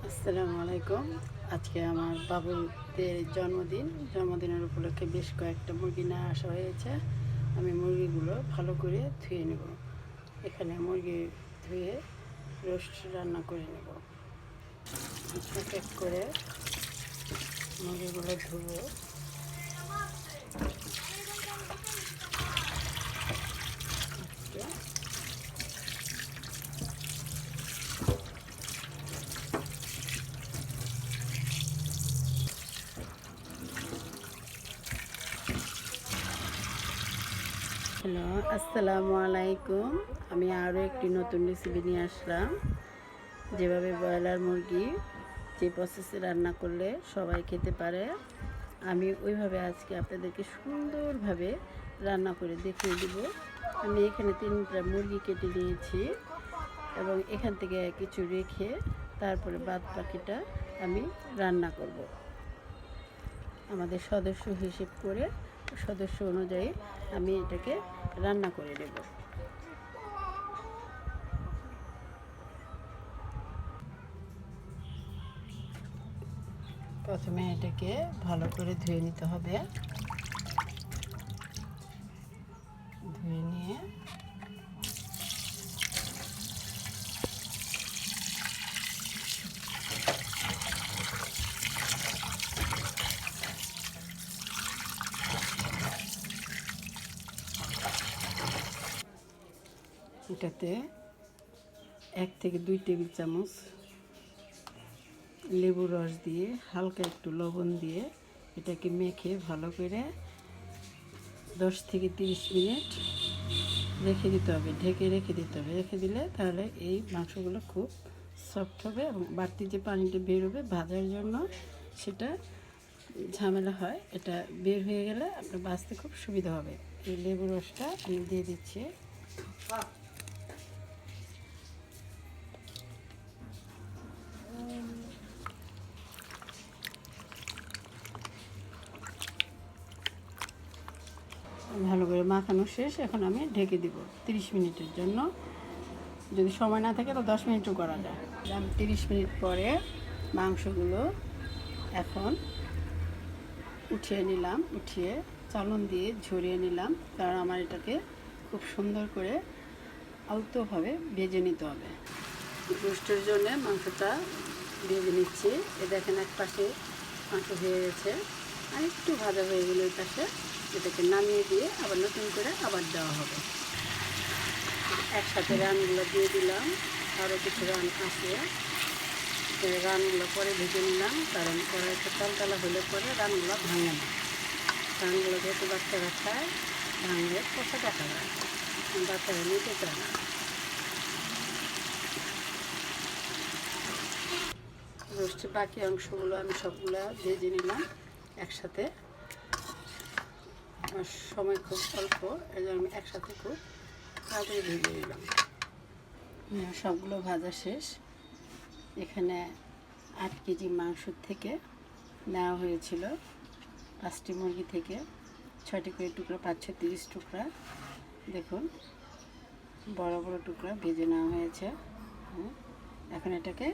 আসসালামু আলাইকুম। আজকে আমার বাবুদের জন্মদিনের উপলক্ষে বেশ কয়েকটা মুরগি নিয়ে আসা হয়েছে। আমি মুরগিগুলো ভালো করে ধুয়ে নেব। এখানে মুরগি ধুয়ে রোস্ট রান্না করে নেব। এক এক করে মুরগিগুলো ধুবো। হ্যালো, আসসালামু আলাইকুম। আমি আরও একটি নতুন রেসিপি নিয়ে আসলাম। যেভাবে ব্রয়লার মুরগি যে প্রসেসে রান্না করলে সবাই খেতে পারে, আমি ওইভাবে আজকে আপনাদেরকে সুন্দরভাবে রান্না করে দেখিয়ে দেব। আমি এখানে 3টা মুরগি কেটে নিয়েছি এবং এখান থেকে কিছু রেখে তারপরে বাদ বাকিটা আমি রান্না করব। আমাদের সদস্য হিসেব করে সদস্য অনুযায়ী আমি এটাকে রান্না করে নেব। প্রথমে এটাকে ভালো করে ধুয়ে নিতে হবে। ধুয়ে নিয়ে এটাতে 1 থেকে 2 টেবিল চামচ লেবুর রস দিয়ে হালকা একটু লবণ দিয়ে এটাকে মেখে ভালো করে 10 থেকে 30 মিনিট রেখে দিতে হবে। ঢেকে রেখে দিতে হবে। রেখে দিলে তাহলে এই মাংসগুলো খুব সফট হবে এবং বাড়তি যে পানিটা বেরোবে ভাজার জন্য সেটা ঝামেলা হয়। এটা বের হয়ে গেলে আপনার ভাজতে খুব সুবিধা হবে। এই লেবুর রসটা আমি দিয়ে দিচ্ছি। ভালো করে মাখানো শেষ। এখন আমি ঢেকে দিব 30 মিনিটের জন্য। যদি সময় না থাকে তো 10 মিনিটও করা যায়। আমি 30 মিনিট পরে মাংসগুলো এখন উঠিয়ে নিলাম। উঠিয়ে চালন দিয়ে ঝরিয়ে নিলাম, কারণ আমার এটাকে খুব সুন্দর করে আলতোভাবে ভেজে নিতে হবে। রোস্টের জন্য মাংসটা ভেজে নিচ্ছি। এ দেখেন এক পাশে মাংস হয়ে গেছে, আর একটু ভাজা হয়ে গেলে ওই পাশে এটাকে নামিয়ে দিয়ে আবার নতুন করে আবার দেওয়া হবে। একসাথে রানগুলো দিয়ে দিলাম। আরও কিছু রান আছে, রানগুলো পরে ভেজে নিলাম, কারণ কড়াইতে তালতালা হলে পরে রানগুলো ভাঙে না। রানগুলো যেহেতু বাচ্চারা খায়, ভাঙলে কষা দেখা যায়, বাচ্চারা নিতে চায় না। রোস্টের বাকি অংশগুলো আমি সবগুলো ভেজে নিলাম একসাথে। আমার সময় খুব অল্প, এই জন্য আমি একসাথে খুব তাড়াতাড়ি ভেজে নিলাম। সবগুলো ভাজা শেষ। এখানে 8 কেজি মাংস থেকে নেওয়া হয়েছিল। 5টি মুরগি থেকে 6টি করে টুকরা, 530 টুকরা। দেখুন বড় বড় টুকরা ভেজে নেওয়া হয়েছে। এখন এটাকে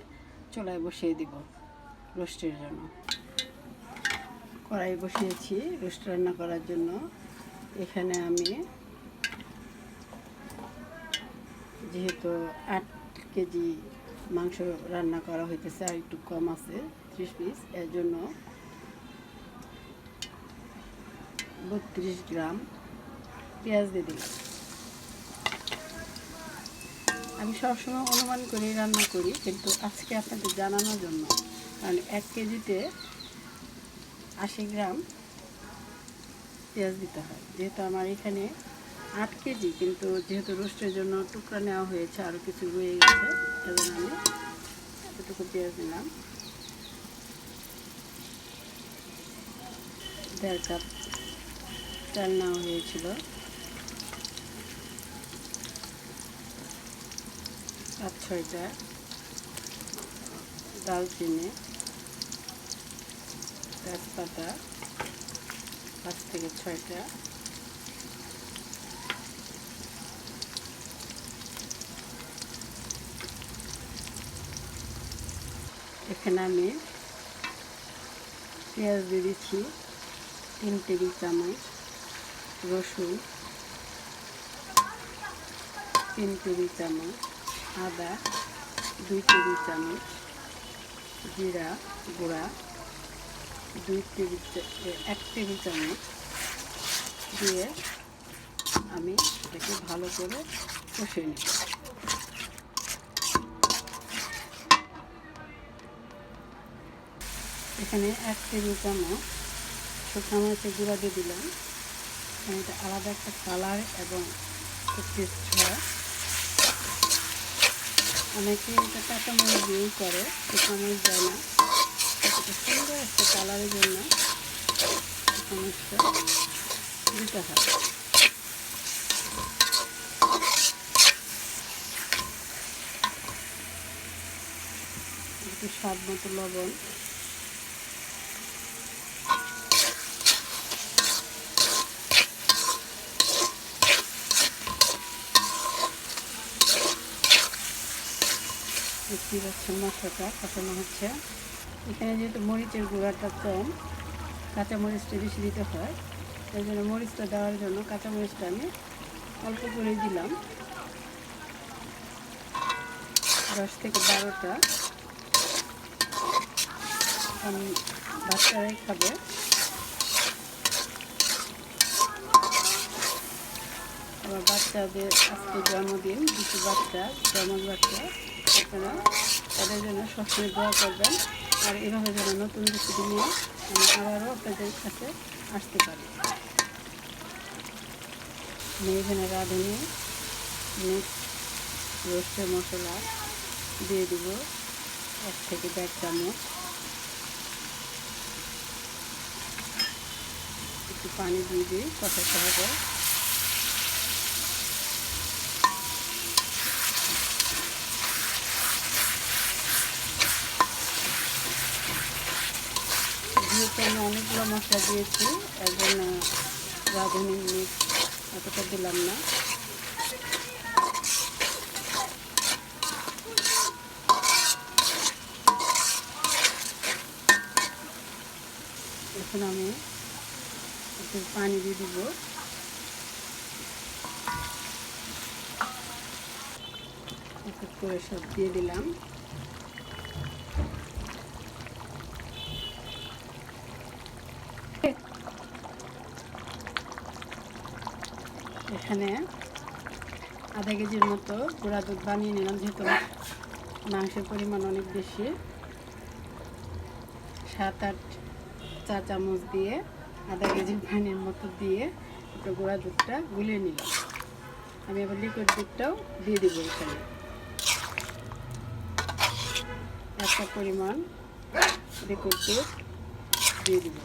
চুলায় বসিয়ে দিব রোস্টের জন্য। কড়াই বসিয়েছি রোস্ট রান্না করার জন্য। এখানে আমি যেহেতু 8 কেজি মাংস রান্না করা হইতেছে, আর একটু কম আছে 30 পিস, এর জন্য 32 গ্রাম পেঁয়াজ দিয়ে দিলাম। আমি সবসময় অনুমান করে রান্না করি, কিন্তু আজকে আপনাদের জানানোর জন্য, কারণ 1 কেজিতে 80 গ্রাম পেঁয়াজ দিতে হয়। যেহেতু আমার এখানে 8 কেজি, কিন্তু যেহেতু রোস্টের জন্য টুকরা নেওয়া হয়েছে, আরও কিছু রয়ে গেছে, এবং আমি এতটুকু পেঁয়াজ দিলাম। 1.5 কাপ চাল নেওয়া হয়েছিল। 5-6টা দালচিনি, তেজপাতা 5 থেকে 6টা, এখানে আমি পেঁয়াজ দিয়ে দিচ্ছি 3 টেবিল চামচ, রসুন 3 টেবিল চামচ, আদা 2 টেবিল চামচ, জিরা গুঁড়া 1 টেবিল চামচ দিয়ে আমি এটাকে ভালো করে কষিয়ে নিব। এখানে 1 টেবিল চামচ শুকনো মরিচের গুঁড়া দিয়ে দিলাম। এটা আলাদা একটা কালার এবং খুব টেস্ট হয়। অনেকে এটা কাঁচামরিচ দিয়েই করে, শুকনো মরিচ দেয় না। এটা সুন্দর একটা কালারের জন্য শুকনো মরিচটা দিতে হয়। একটু স্বাদ মতো লবণ, দেখতে পাচ্ছেন মশলাটা কষানো হচ্ছে। এখানে যেহেতু মরিচের গুঁড়াটা কম, কাঁচামরিচটা বেশি দিতে হয়, এই জন্য মরিচটা দেওয়ার জন্য কাঁচামরিচটা আমি অল্প করেই দিলাম। 10 থেকে 12টা আমি বাচ্চারাই খাবে। আমার বাচ্চাদের আজকে জন্মদিন, দুটো বাচ্চা, জন্মের বাচ্চা, আপনারা তাদের জন্য সবসময় দোয়া করবেন। আর এভাবে যেন নতুন রেসিপি নিয়ে আমি আবারও আপনাদের কাছে আসতে পারি। আমি এখানে রাঁধুনি মিক্স রোস্টের মশলা দিয়ে দিব 1 থেকে 1.5 চামচ। একটু পানি দিয়ে দিই, কষাতে হবে। যেহেতু আমি অনেকগুলো মশলা দিয়েছি, এর জন্য রাঁধুনি মিক্স এতটা দিলাম না। এখন আমি একটু পানি দিয়ে দিব। একটু করে সব দিয়ে দিলাম। এখানে আধা কেজির মতো গুঁড়া দুধ বানিয়ে নিলাম, যেহেতু মাংসের পরিমাণ অনেক বেশি। 7-8 চা চামচ দিয়ে আধা কেজি পানির মতো দিয়ে একটু গুঁড়া দুধটা গুলিয়ে নিলাম। আমি আবার লিকুইড দুধটাও দিয়ে দিব। এখানে একটা পরিমাণ লিকুইড দুধ দিয়ে দিব।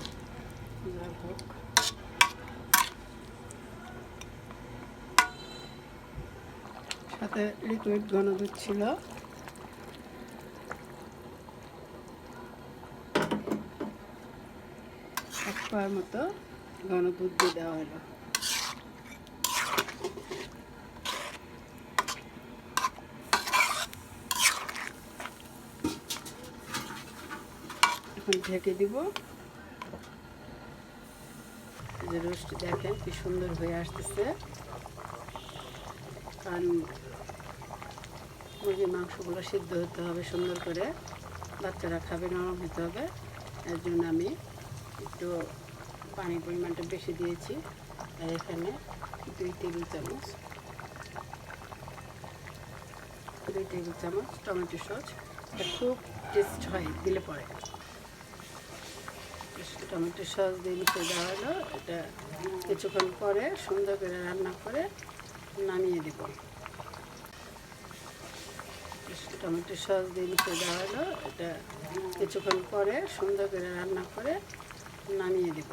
সাথে লিকুইড ঘন দুধ ছিল। এক পাওয়ার মতো ঘন দুধ দিয়ে দেওয়া হলো। এখন ঢেকে দিব। যে রোস্ট দেখেন কি সুন্দর হয়ে আসতেছে। কারণ মুরগির মাংসগুলো সিদ্ধ হতে হবে সুন্দর করে, বাচ্চারা খাবে, নরম হতে হবে। এর জন্য আমি একটু পানির পরিমাণটা বেশি দিয়েছি। আর এখানে 2 টেবিল চামচ টমেটো সস। এটা খুব টেস্ট হয় দিলে পরে। টমেটো সস দিয়ে মিশিয়ে দেওয়া হলো। এটা কিছুক্ষণ পরে সুন্দর করে রান্না করে নামিয়ে দেব। টমেটো সস দিয়ে মিশিয়ে দেওয়া হলো। এটা কিছুক্ষণ পরে সুন্দর করে রান্না করে নামিয়ে দেব।